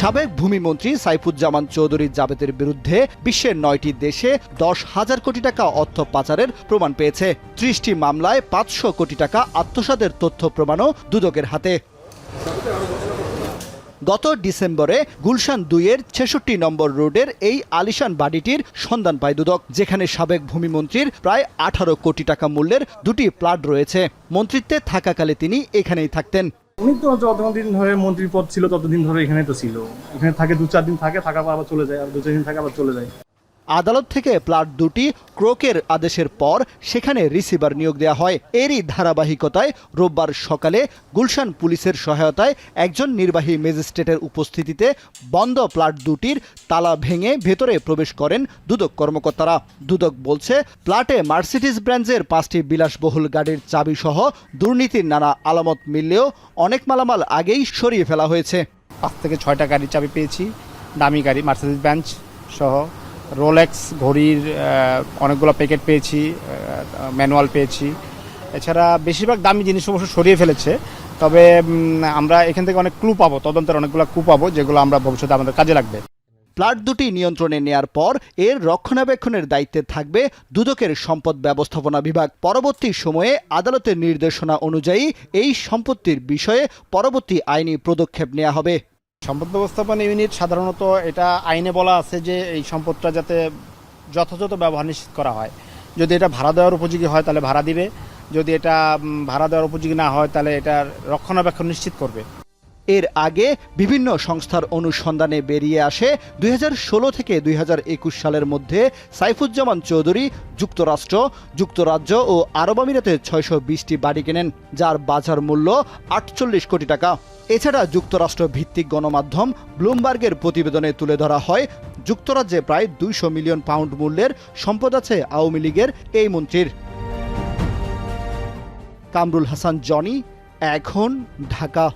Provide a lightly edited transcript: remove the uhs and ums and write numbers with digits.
সাবেক ভূমিমন্ত্রী সাইফুজ্জামান চৌধুরী জাবেদের বিরুদ্ধে বিশ্বের 9টি দেশে 10,000 কোটি টাকা অর্থ পাচারের প্রমাণ পেয়েছে। 30টি মামলায় 500 কোটি টাকা আত্মসাতের তথ্য প্রমাণও দুদকের হাতে। গত ডিসেম্বরে গুলশান 2-এর 66 নম্বর রোডের এই আলিশান বাড়িটির সন্ধান পায় দুদক, যেখানে সাবেক ভূমিমন্ত্রীর প্রায় 18 কোটি টাকা মূল্যের দুটি প্লট রয়েছে। মন্ত্রিত্বে থাকাকালে তিনি এখানেই থাকতেন। উনি তো যতদিন ধরে মন্ত্রী পদ ছিল ততদিন ধরে এখানে তো ছিল। এখানে থাকে 2-4 দিন থাকে, থাকার পর আবার চলে যায়, আর 2-4 দিন থাকে আবার চলে যায়। আদালত থেকে প্লট দুটি ক্রোকের আদেশের পর সেখানে রিসিভার নিয়োগ দেওয়া হয়। এরই ধারাবাহিকতায় রোববার সকালে গুলশান পুলিশের সহায়তায় একজন নির্বাহী ম্যাজিস্ট্রেটের উপস্থিতিতে বন্ধ প্লট দুটির তালা ভেঙে ভেতরে প্রবেশ করেন দুদক কর্মকর্তারা। দুদক বলছে, প্লটে মার্সিডিজ ব্র্যান্ডের 5টি বিলাসবহুল গাড়ির চাবি সহ দুর্নীতির নানা আলামত মিললেও অনেক মালামাল আগেই সরিয়ে ফেলা হয়েছে। 5 থেকে 6টা গাড়ির চাবি পেয়েছি, দামি গাড়ি মার্সিডিজ ব্রেঞ্জ সহ রোলেক্স ঘড়ির অনেকগুলো প্যাকেট পেয়েছি, ম্যানুয়াল পেয়েছি। এছাড়া বেশিরভাগ দামি জিনিস অবশ্য সরিয়ে ফেলেছে। তবে আমরা এখান থেকে অনেক ক্লু পাবো, তদন্তের অনেকগুলো ক্লু পাবো, যেগুলো আমরা ভবিষ্যতে আমাদের কাজে লাগবে। প্লট দুটি নিয়ন্ত্রণে নেয়ার পর এর রক্ষণাবেক্ষণের দায়িত্বে থাকবে দুদকের সম্পদ ব্যবস্থাপনা বিভাগ। পরবর্তী সময়ে আদালতের নির্দেশনা অনুযায়ী এই সম্পত্তির বিষয়ে পরবর্তী আইনি পদক্ষেপ নেওয়া হবে। সম্পদ ব্যবস্থাপনা ইউনিট সাধারণত এটা আইনে বলা আছে যে এই সম্পদটা যাতে যথাযথ ব্যবহার নিশ্চিত করা হয়। যদি এটা ভাড়া দেওয়ার উপযোগী হয় তাহলে ভাড়া দিবে, যদি এটা ভাড়া দেওয়ার উপযোগী না হয় তাহলে এটার রক্ষণাবেক্ষণ নিশ্চিত করবে। এর আগে বিভিন্ন সংস্থার অনুসন্ধানে বেরিয়ে আসে 2016 থেকে 2021 সালের মধ্যে সাইফুজ্জামান চৌধুরী যুক্তরাষ্ট্র, যুক্তরাজ্য ও আরব আমিরাতে 620টি বাড়ি কেনেন, যার বাজার মূল্য 48 কোটি টাকা। এছাড়া যুক্তরাষ্ট্র ভিত্তিক গণমাধ্যম ব্লুমবার্গের প্রতিবেদনে তুলে ধরা হয়, যুক্তরাজ্যে প্রায় 200 মিলিয়ন পাউন্ড মূল্যের সম্পদ আছে আওয়ামী লীগের এই মন্ত্রীর। কামরুল হাসান জনি, এখন, ঢাকা।